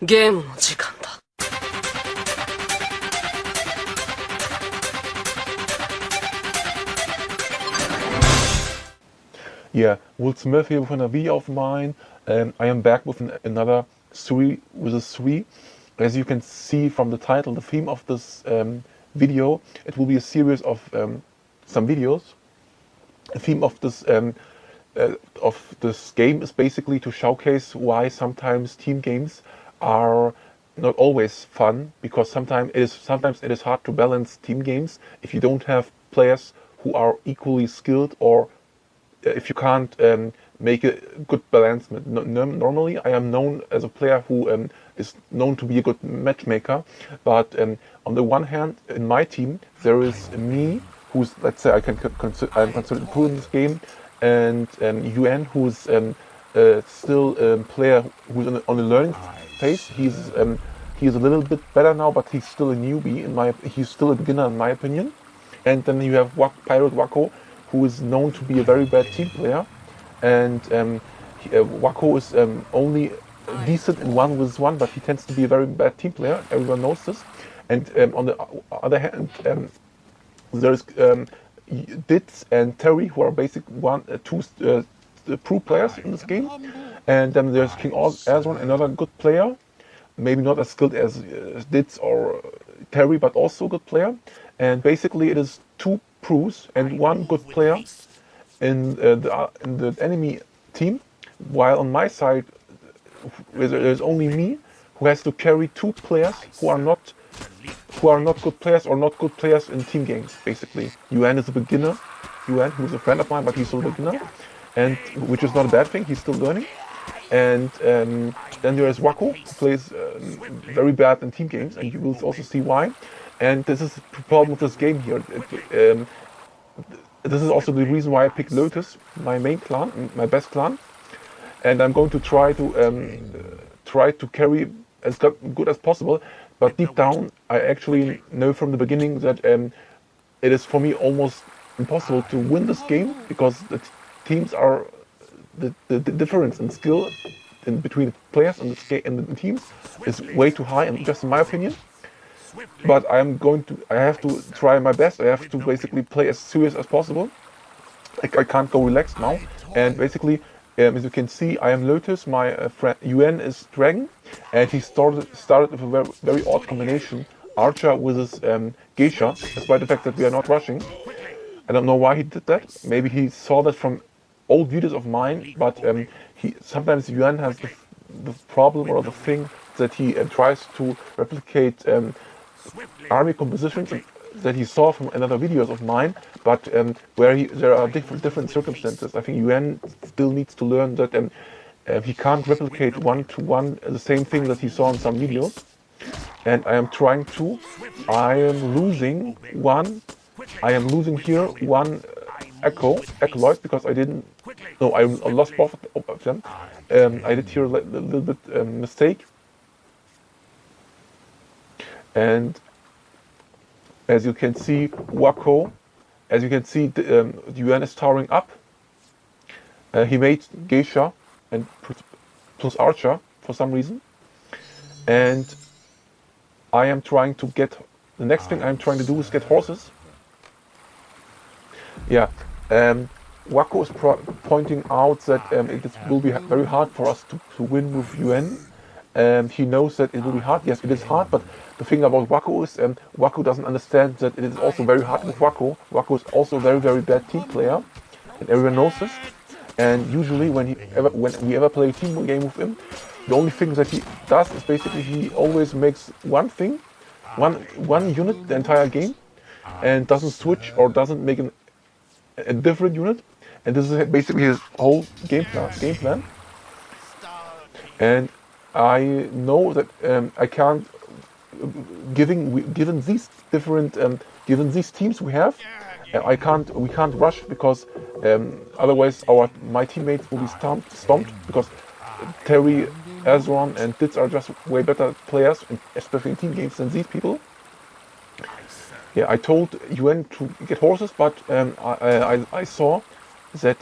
ゲームの時間だ。Yeah, Will Smith here with another video of mine. I am back with another with a 3. As you can see from the title, the theme of this video, it will be a series of some videos. The theme of this game is basically to showcase why sometimes team games are not always fun, because sometimes it is hard to balance team games if you don't have players who are equally skilled, or if you can't make a good balance. Normally, I am known as a player who is known to be a good matchmaker, but on the one hand, in my team, there is me, who's, let's say, I'm considered a pro in this game, and UN, who's still a player who's on a learning phase. He's a little bit better now, but he's still a newbie. He's still a beginner in my opinion. And then you have Pirate Wacko, who is known to be a very bad team player, and Wacko is only decent in 1v1, but he tends to be a very bad team player. Everyone knows this. And on the other hand, there's Ditz and Terry, who are two pro players in this game. And then there's King Azron, another good player, maybe not as skilled as Ditz or Terry, but also a good player. And basically, it is two pros and one good player in the enemy team, while on my side there's only me, who has to carry two players who are not good players, or not good players in team games. Basically, UN is a beginner. UN, who's a friend of mine, but he's still a beginner, and which is not a bad thing. He's still learning. And then there is Wacko, who plays very bad in team games, and you will also see why. And this is the problem with this game here. This is also the reason why I picked Lotus, my main clan, my best clan, and I'm going to try to carry as good as possible. But deep down, I actually know from the beginning that it is for me almost impossible to win this game, because the teams are the difference in skill between the players and the teams is way too high, and just in my opinion. But I have to try my best. I have to basically play as serious as possible. I can't go relaxed now. And basically, as you can see, I am Lotus. My friend UN is Dragon, and he started with a very, very odd combination: Archer with his Geisha. Despite the fact that we are not rushing, I don't know why he did that. Maybe he saw that from old videos of mine. But sometimes UN has the problem or the thing that he tries to replicate army compositions that he saw from another videos of mine, but where there are different circumstances. I think UN still needs to learn that he can't replicate one-to-one the same thing that he saw in some videos. And I am trying to. I am losing here one Acolyte, because I didn't. No, I lost both of them. I did here a little bit mistake. And as you can see, Wacko, as you can see, UN is towering up. He made Geisha and plus Archer for some reason. And I am trying to get, the next thing I'm trying to do is get horses. Yeah, Wacko is pointing out that it will be very hard for us to win with UN. He knows that it will be hard. Yes, it is hard, but the thing about Wacko is Wacko doesn't understand that it is also very hard with Wacko. Wacko is also a very, very bad team player, and everyone knows this. And usually when we ever play a team game with him, the only thing that he does is basically he always makes one unit the entire game, and doesn't switch or doesn't make a different unit. And this is basically his whole game plan. And I know that I can't, given these different, given these teams we have, we can't rush, because otherwise my teammates will be stomped, because Terry, Azron, and Ditz are just way better players, especially in team games, than these people. Yeah, I told UN to get horses, but I saw that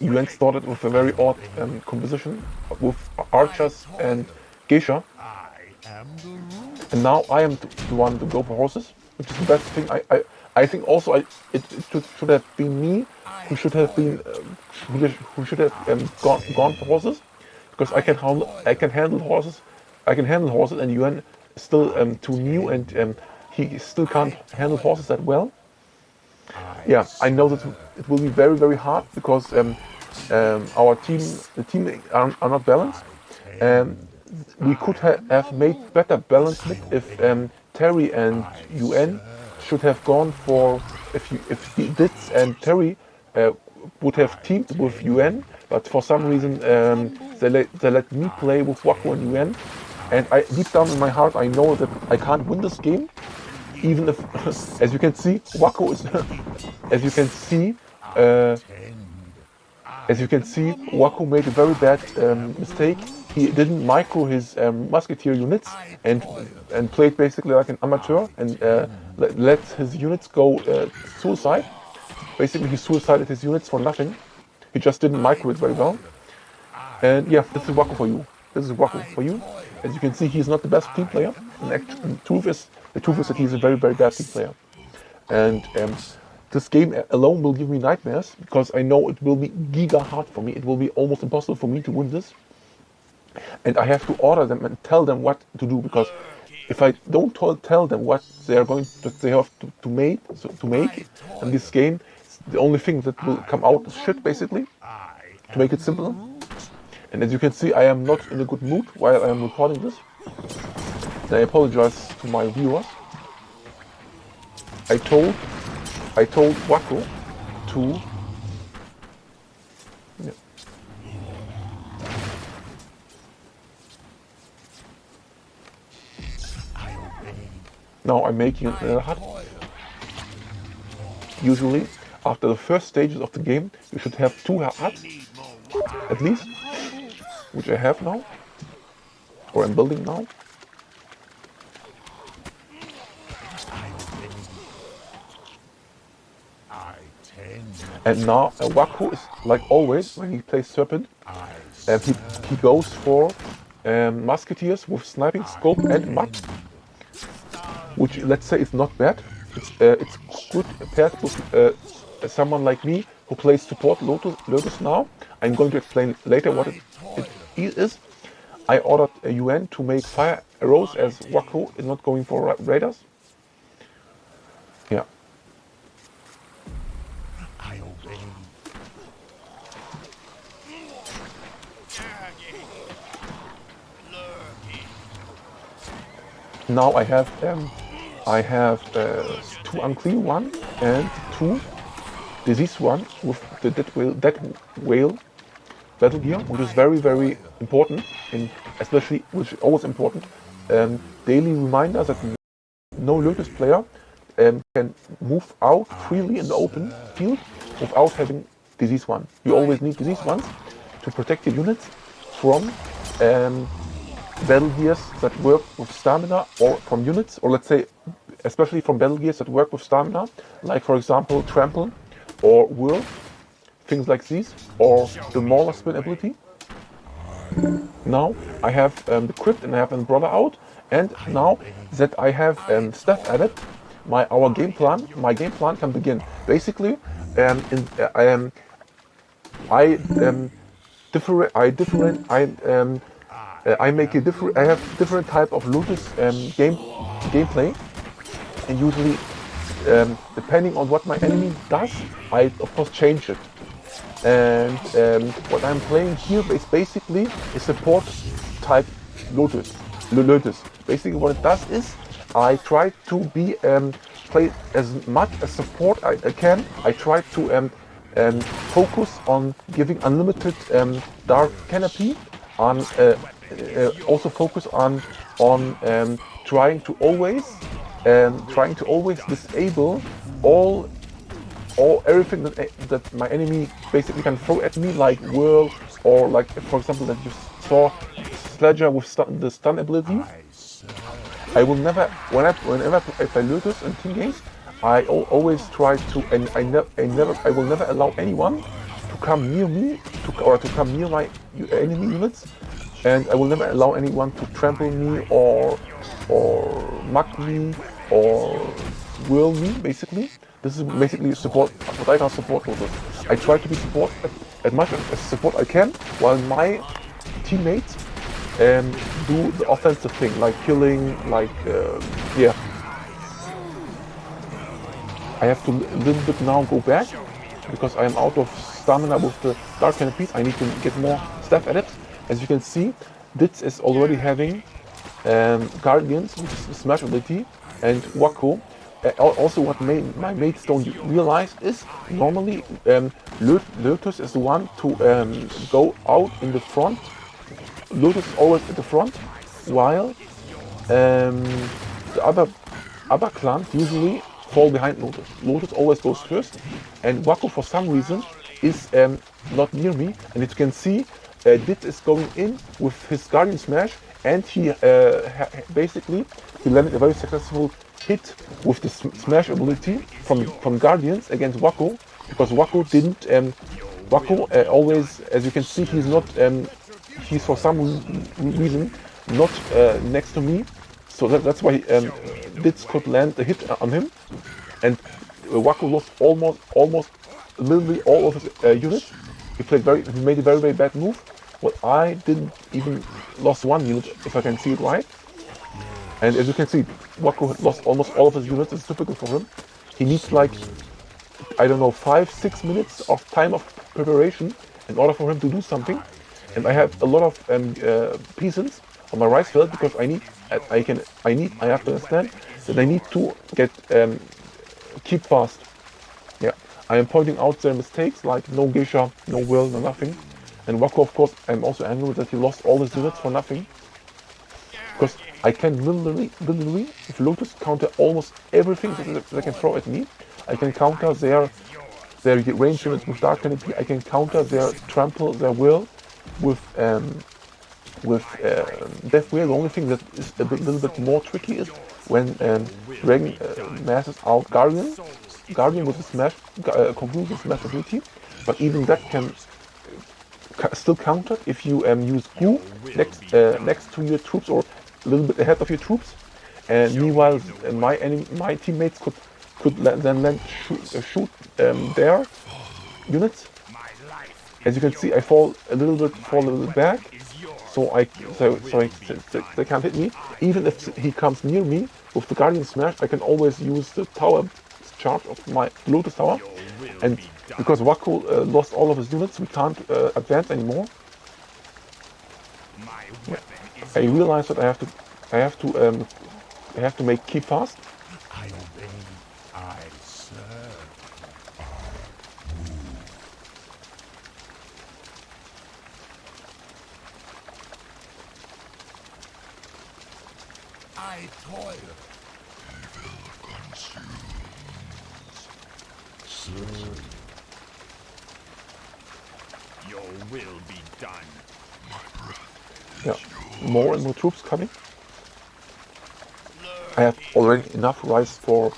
UN started with a very odd composition with archers and geisha, and now I am the one to go for horses, which is the best thing. I think also it should have been me who should have been who should have gone for horses, because I can handle horses. I can handle horses, and UN is still too new, and he still can't handle horses that well. Yeah, I know that it will be very, very hard because the team are not balanced. We could have made better balance if Terry and UN should have gone for if Ditz and Terry would have teamed with UN, but for some reason they let me play with Waco and UN, and deep down in my heart I know that I can't win this game, even if, as you can see, Waco is, as you can see, Waco made a very bad mistake. He didn't micro his musketeer units and played basically like an amateur and let his units go suicide. Basically, he suicided his units for nothing. He just didn't micro it very well. And yeah, this is Waco for you. This is Waco for you. As you can see, he's not the best team player. And the truth is that he's a very, very bad team player. And this game alone will give me nightmares because I know it will be giga hard for me. It will be almost impossible for me to win this. And I have to order them and tell them what to do, because if I don't tell them what they are they have to make in this game, the only thing that will come out is shit, basically, to make it simple. And as you can see, I am not in a good mood while I am recording this. And I apologize to my viewers. I told Waco to Now I'm making a hut. Usually, after the first stages of the game, you should have 2 huts, at least, which I have now, or I'm building now. And now Waco is like always when he plays Serpent, he goes for musketeers with sniping scope and mud, which, let's say, is not bad. It's good paired with someone like me who plays support Lotus now. I'm going to explain later what it is. I ordered a UN to make fire arrows, as Waco is not going for raiders. Yeah. Now I have 2 unclean one and 2 disease one with the dead whale battle gear, which is very, very important, which is always important. Daily reminder that no Lotus player can move out freely in the open field without having disease one. You always need disease ones to protect your units from battle gears that work with stamina, or from units, or let's say especially from battle gears that work with stamina, like for example Trample or Whirl, things like these, or the Mauler Spin ability. Now I have the crypt and I have an brother out, and now that I have stuff added, my game plan can begin. Basically, I have different type of Lotus gameplay, and usually depending on what my enemy does, I of course change it. And what I'm playing here is basically a support type Lotus. Basically, what it does is I try to play as much as support I can. I try to focus on giving unlimited dark canopy, on also focus on trying to always disable everything that my enemy basically can throw at me, like Whirl, or like, for example, that you saw Sledger with the stun ability. I will never, whenever I play Lotus in team games, I always try to, and I will never allow anyone to come near me, to come near my enemy units, and I will never allow anyone to trample me or mug me or whirl me. Basically, this is basically support. What I can support Lotus. I try to be support as much as support I can, while my teammates do the offensive thing, like killing, like yeah. I have to a little bit now go back because I am out of stamina with the Dark Canopies. I need to get more staff adepts. As you can see, Ditz is already having Guardians with Smash ability, and Wako. Also, what my mates don't realize is normally Lotus is the one to go out in the front. Lotus is always at the front, while the other clans usually fall behind Lotus. Lotus always goes first, and Wako for some reason is not near me. And as you can see, Dit is going in with his Guardian Smash, and he basically he landed a very successful hit with the Smash ability from Guardians against Wako, because Wako didn't. Wako always, as you can see, he's not. He's for some reason not next to me, so that's why Ditz could land a hit on him, and Wako lost almost literally all of his units. He made a very bad move. Well, I didn't even lost one unit, if I can see it right. And as you can see, Wako lost almost all of his units. It's typical for him. He needs like, I don't know, 5-6 minutes of time of preparation in order for him to do something. And I have a lot of peasants on my rice field because I have to understand that I need to get keep fast. Yeah, I am pointing out their mistakes, like no Geisha, no Will, no nothing. And Wako, of course, I'm also angry that he lost all his units for nothing. Because I can literally, if Lotus counter almost everything that they can throw at me, I can counter their range units with Dark Canopy, I can counter their trample, their will with Death Wheel. The only thing that is a little bit more tricky is when Dragon masses out Guardian with the Smash, conclusion Smash ability, but even that can still counter if you use Goo next to your troops or a little bit ahead of your troops. And meanwhile, my teammates could then shoot their units. As you can see, I fall a little bit back, so they can't hit me. Even if he comes near me with the Guardian Smash, I can always use the tower charge of my Lotus Tower. And because Wako lost all of his units, we can't advance anymore. Yeah. I realize that I have to make keep fast. I toil. Evil consumes. Your will be done. My breath. Yeah, more and more troops coming. I have already enough rice for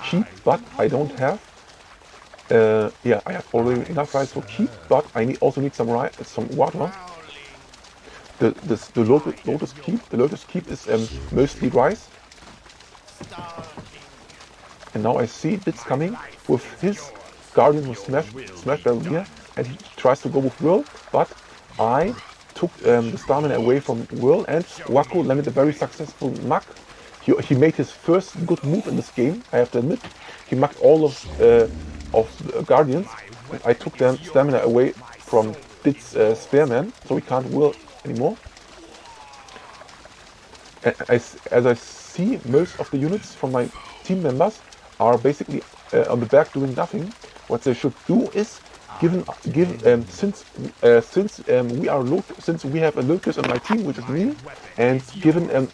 keep, but I don't have. Yeah, I have already enough rice for keep, but I also need some water. The Lotus Keep is mostly rice. And now I see Ditz coming with his Guardian with Smash Battle here, and he tries to go with Whirl, but I took the stamina away from Whirl, and Wako landed a very successful mug. He made his first good move in this game, I have to admit. He mugged all of the Guardians, and I took their stamina away from Ditz Spearman, so he can't Whirl anymore. As I see, most of the units from my team members are basically on the back doing nothing. What they should do is since we have a Lotus on my team, which is me, and given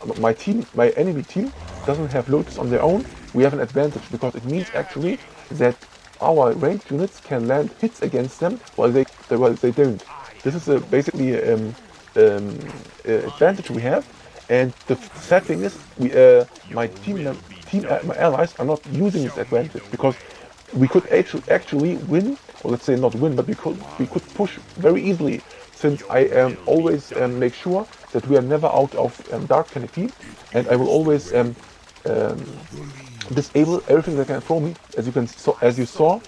my enemy team doesn't have Lotus on their own, we have an advantage, because it means actually that our ranged units can land hits against them while they don't. This is basically advantage we have, and the sad thing is my allies are not using this advantage, because we could actually win, or let's say not win, but we could push very easily, since I always make sure that we are never out of dark canopy, and I will always disable everything that can throw me. As you saw,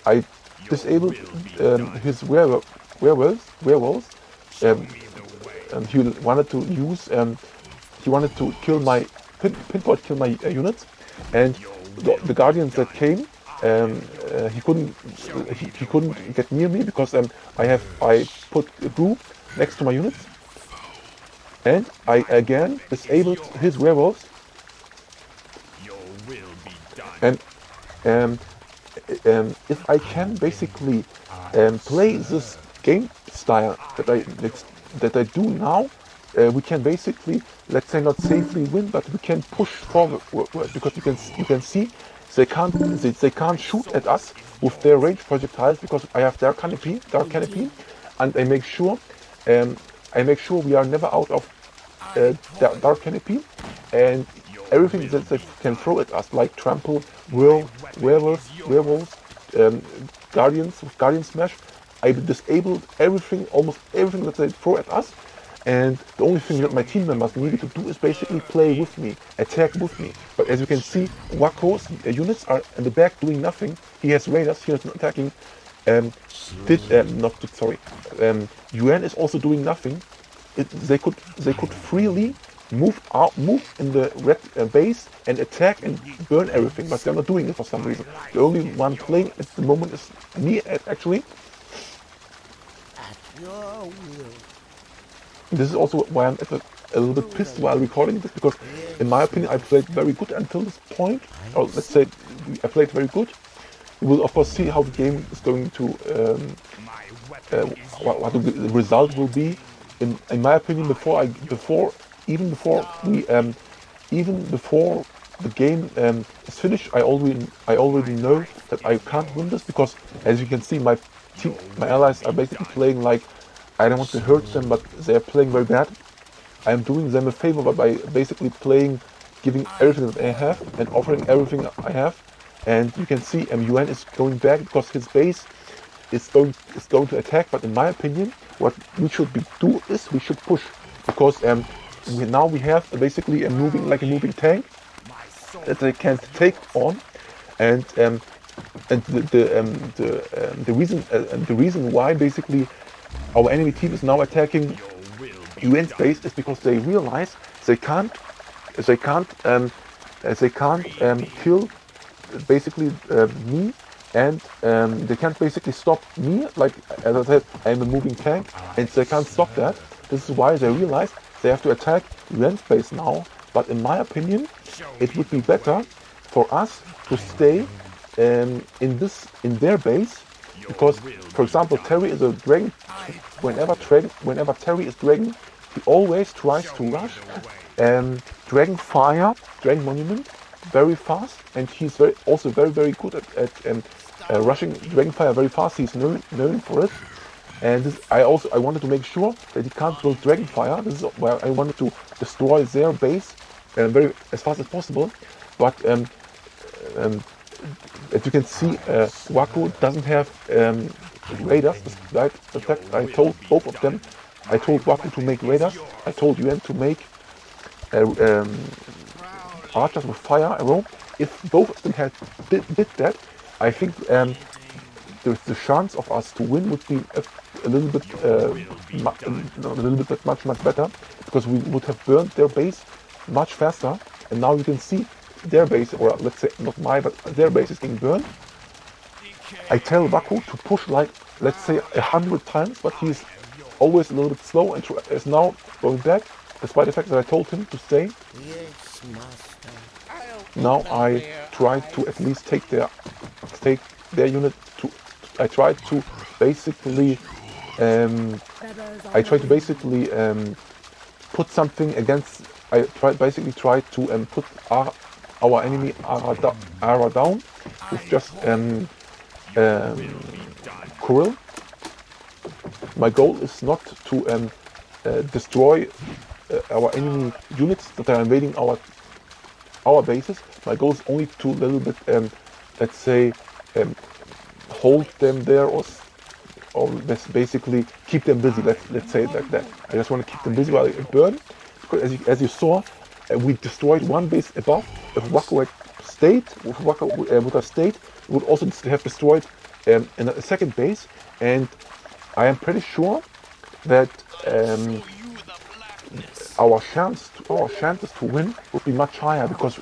I disabled his werewolves. He wanted to use he wanted to kill my pinpoint kill my units, and the guardians that came, he couldn't get near me because I put a group next to my units, and I again disabled his werewolves, and if I can basically play this game style that I do now, we can basically, let's say, not safely win, but we can push forward, because you can see they can't shoot at us with their range projectiles because I have dark canopy, and I make sure we are never out of dark canopy, and everything that they can throw at us, like trample, werewolves, guardians with guardian smash. I disabled everything, almost everything that they throw at us, and the only thing that my team members needed to do is basically play with me, attack with me. But as you can see, Wako's units are in the back doing nothing. He has raiders, he is not attacking. UN is also doing nothing. They could freely move in the red base and attack and burn everything, but they're not doing it for some reason. The only one playing at the moment is me, actually. This is also why I'm a little bit pissed while recording this, because in my opinion I played very good until this point, or let's say I played very good. We will of course see how the game is going to, what the result will be. In my opinion, even before the game is finished, I already know that I can't win this, because as you can see, my allies are basically playing like, I don't want to hurt them, but they are playing very bad. I am doing them a favor by basically giving everything that I have and offering everything I have. And you can see UN is going back because his base is going to attack. But in my opinion, what we should do is we should push, because now we have basically a moving tank that they can take on, and the reason why basically our enemy team is now attacking UN space is because they realize they can't kill basically me, and they can't basically stop me. Like as I said, I'm a moving tank, and they can't stop that. This is why they realize they have to attack UN space now. But in my opinion, it would be better for us to stay in their base, because, for example, Terry is a dragon. Whenever Terry is dragon, he always tries to rush Dragon Monument very fast, and he's also very good at rushing Dragonfire very fast. He's known for it, and I wanted to make sure that he can't build Dragonfire. This is where I wanted to destroy their base as fast as possible. But as you can see, Wako doesn't have raiders. Despite the fact I told both of them, I told Wako to make raiders. I told UN to make archers with fire arrow. If both of them did that, I think the chance of us to win would be a little bit much better, because we would have burned their base much faster. And now you can see their base, or let's say not my, but their base is being burned. I tell Wako to push like, let's say 100 times, but he's always a little bit slow and is now going back, despite the fact that I told him to stay. Now I try to at least take their unit to. I try to basically put something against. I try to put our enemy Ara down with just Coral. My goal is not to destroy our enemy units that are invading our bases. My goal is only to a little bit let's say, hold them there, or basically keep them busy. Let's say it like that. I just want to keep them busy while I burn, because as you saw, we destroyed one base above. If Wacko had stayed, if Wacko would have stayed, we would also have destroyed a second base, and I am pretty sure that our chances to win would be much higher, because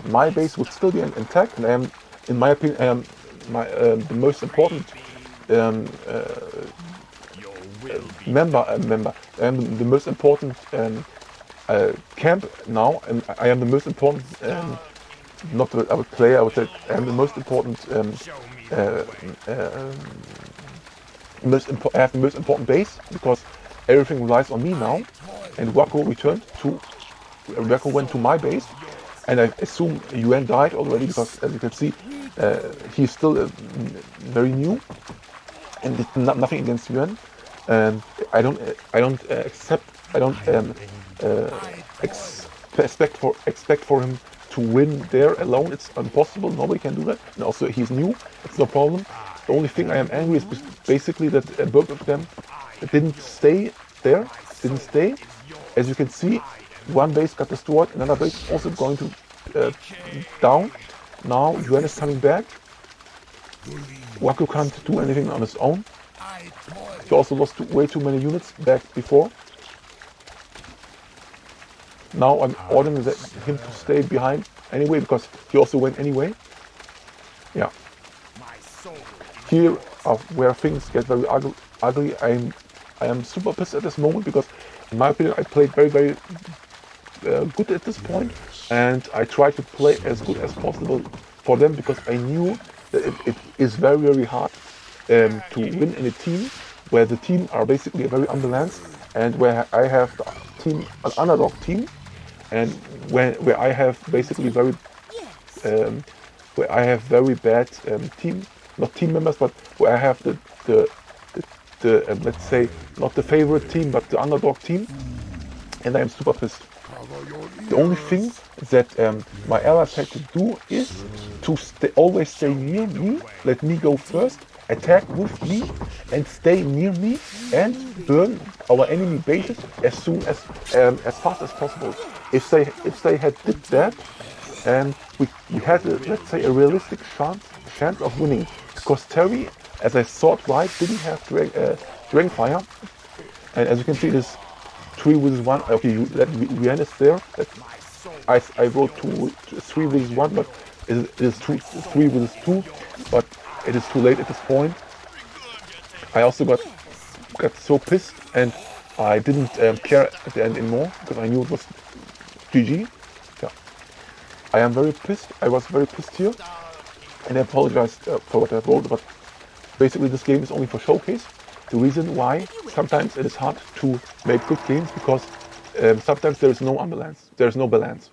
my base would still be intact, and I am, in my opinion, the most important member. I am the most important camp now, and I am the most important. Not the player. I would say I am the most important. I have the most important base, because everything relies on me now. And Wacko went to my base, and I assume Yuan died already, because as you can see, he's still very new, and it's nothing against Yuan. I don't expect for him to win there alone. It's impossible. Nobody can do that. And also, he's new. It's no problem. The only thing I am angry is basically that both of them didn't stay there. Didn't stay. As you can see, one base got destroyed. Another base is also going to down. Now Yuan is coming back. Wacko can't do anything on his own. He also lost way too many units back before. Now I'm ordering him to stay behind anyway, because he also went anyway. Yeah. Here are where things get very ugly. I am super pissed at this moment, because in my opinion I played very good at this point, and I tried to play as good as possible for them, because I knew that it is very hard to win in a team where the team are basically very unbalanced, and where I have an underdog team, and where I have basically very bad not team members, but where I have the let's say, not the favorite team, but the underdog team, and I am super pissed. The only thing that my allies had to do is to always stay near me, let me go first, attack with me, and stay near me, and burn our enemy bases as fast as possible. If they had did that, we had let's say a realistic chance of winning, because Terry, as I thought right, didn't have dragon fire, and as you can see, this 3 vs 1. Okay, Yuan is there. I wrote 3 vs 1, but it is 3 vs 2. But it is too late at this point. I also got so pissed, and I didn't care at the end anymore, because I knew it was GG. Yeah, I am very pissed. I was very pissed here, and I apologize for what I wrote. But basically, this game is only for showcase. The reason why sometimes it is hard to make good games, because sometimes there is no balance.